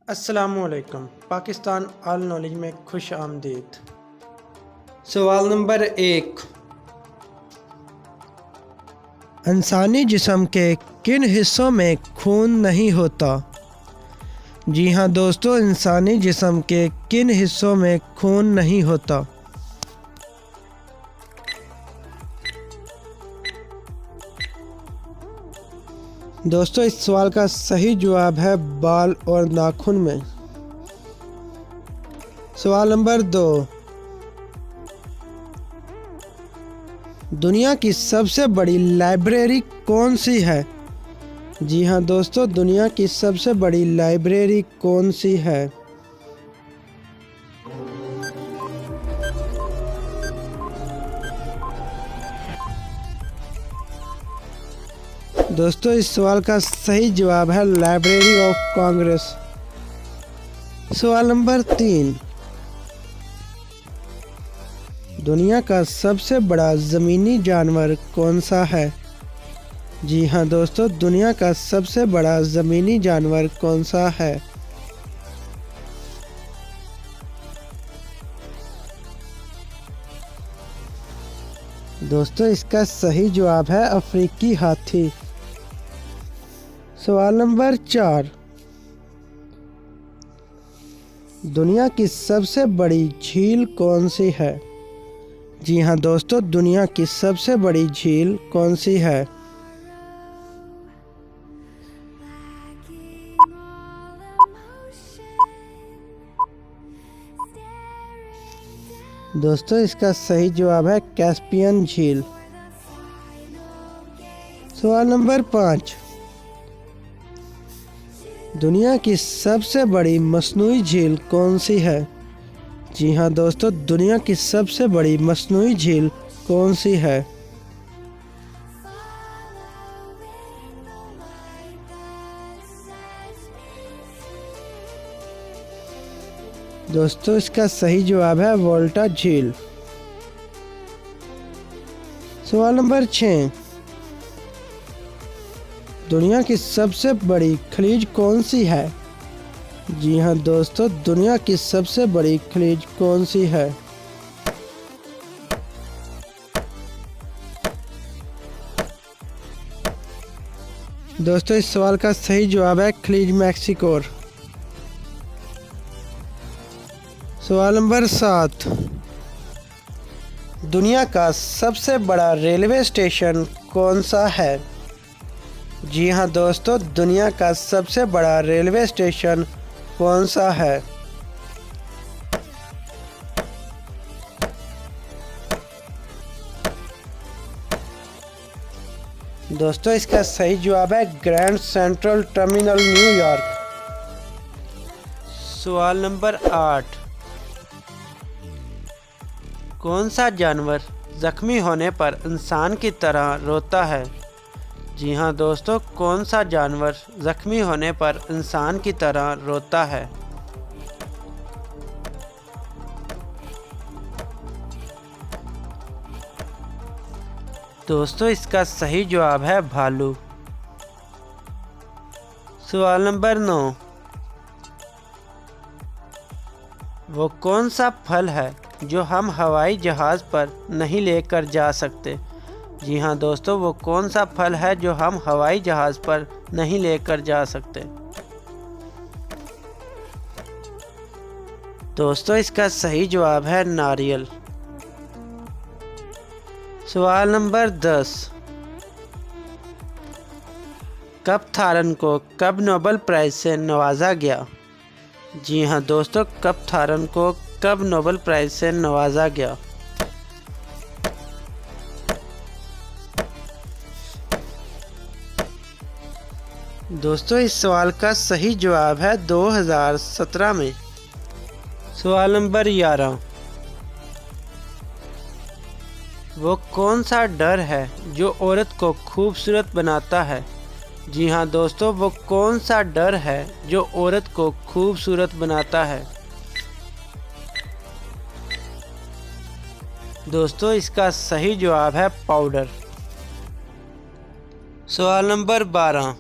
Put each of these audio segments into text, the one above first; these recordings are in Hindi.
अस्सलामुअलैकुम। पाकिस्तान ऑल नॉलेज में खुश आमदीद। सवाल नंबर 1, इंसानी जिस्म के किन हिस्सों में खून नहीं होता? जी हाँ दोस्तों, इंसानी जिस्म के किन हिस्सों में खून नहीं होता? दोस्तों, इस सवाल का सही जवाब है बाल और नाखून में। सवाल नंबर 2, दुनिया की सबसे बड़ी लाइब्रेरी कौन सी है? जी हाँ दोस्तों, दुनिया की सबसे बड़ी लाइब्रेरी कौन सी है? दोस्तों, इस सवाल का सही जवाब है लाइब्रेरी ऑफ कांग्रेस। सवाल नंबर 3, दुनिया का सबसे बड़ा ज़मीनी जानवर कौन सा है? जी हाँ दोस्तों, दुनिया का सबसे बड़ा ज़मीनी जानवर कौन सा है? दोस्तों, इसका सही जवाब है अफ्रीकी हाथी। सवाल नंबर 4, दुनिया की सबसे बड़ी झील कौन सी है? जी हाँ दोस्तों, दुनिया की सबसे बड़ी झील कौन सी है? दोस्तों, इसका सही जवाब है कैस्पियन झील। सवाल नंबर 5, दुनिया की सबसे बड़ी मस्नूई झील कौन सी है? जी हाँ दोस्तों, दुनिया की सबसे बड़ी मस्नूई झील कौन सी है? दोस्तों, इसका सही जवाब है वोल्टा झील। सवाल नंबर 6, दुनिया की सबसे बड़ी खलीज कौन सी है? जी हाँ दोस्तों, दुनिया की सबसे बड़ी खलीज कौन सी है? दोस्तों, इस सवाल का सही जवाब है खलीज मैक्सिकोर। सवाल नंबर 7, दुनिया का सबसे बड़ा रेलवे स्टेशन कौन सा है? जी हाँ दोस्तों, दुनिया का सबसे बड़ा रेलवे स्टेशन कौन सा है? दोस्तों, इसका सही जवाब है ग्रैंड सेंट्रल टर्मिनल, न्यूयॉर्क। सवाल नंबर 8, कौन सा जानवर जख्मी होने पर इंसान की तरह रोता है? जी हाँ दोस्तों, कौन सा जानवर जख्मी होने पर इंसान की तरह रोता है? दोस्तों, इसका सही जवाब है भालू। सवाल नंबर 9, वो कौन सा फल है जो हम हवाई जहाज़ पर नहीं लेकर जा सकते? जी हाँ दोस्तों, वो कौन सा फल है जो हम हवाई जहाज़ पर नहीं लेकर जा सकते? दोस्तों, इसका सही जवाब है नारियल। सवाल नंबर 10, कप थारन को कब नोबेल प्राइज़ से नवाजा गया? जी हाँ दोस्तों, कप थारन को कब नोबेल प्राइज़ से नवाजा गया? दोस्तों, इस सवाल का सही जवाब है 2017 में। सवाल नंबर 11, वो कौन सा डर है जो औरत को खूबसूरत बनाता है? जी हाँ दोस्तों, वो कौन सा डर है जो औरत को खूबसूरत बनाता है? दोस्तों, इसका सही जवाब है पाउडर। सवाल नंबर 12,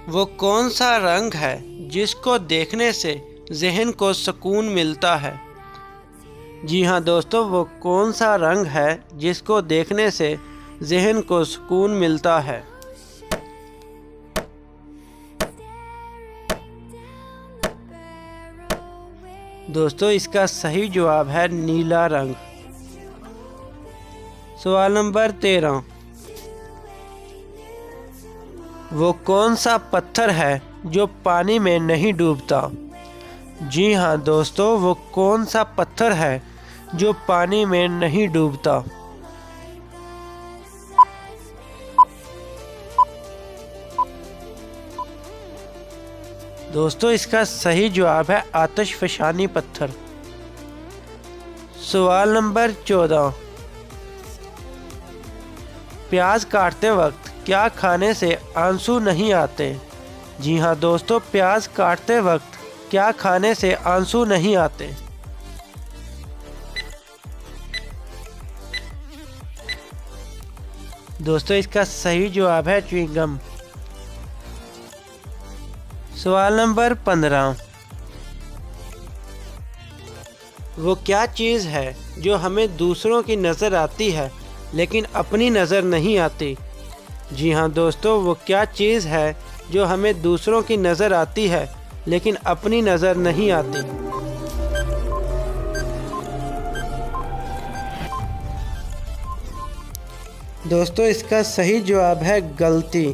वो कौन सा रंग है जिसको देखने से ज़हन को सुकून मिलता है? जी हाँ दोस्तों, वो कौन सा रंग है जिसको देखने से ज़हन को सुकून मिलता है? दोस्तों, इसका सही जवाब है नीला रंग। सवाल नंबर 13। वो कौन सा पत्थर है जो पानी में नहीं डूबता? जी हाँ दोस्तों, वो कौन सा पत्थर है जो पानी में नहीं डूबता? दोस्तों, इसका सही जवाब है आतिशफशानी पत्थर। सवाल नंबर 14। प्याज काटते वक्त क्या खाने से आंसू नहीं आते? जी हाँ दोस्तों, प्याज काटते वक्त क्या खाने से आंसू नहीं आते? दोस्तों, इसका सही जवाब है च्युइंगम। सवाल नंबर 15। वो क्या चीज़ है जो हमें दूसरों की नज़र आती है लेकिन अपनी नज़र नहीं आती? जी हाँ दोस्तों, वो क्या चीज़ है जो हमें दूसरों की नज़र आती है लेकिन अपनी नज़र नहीं आती? दोस्तों, इसका सही जवाब है गलती।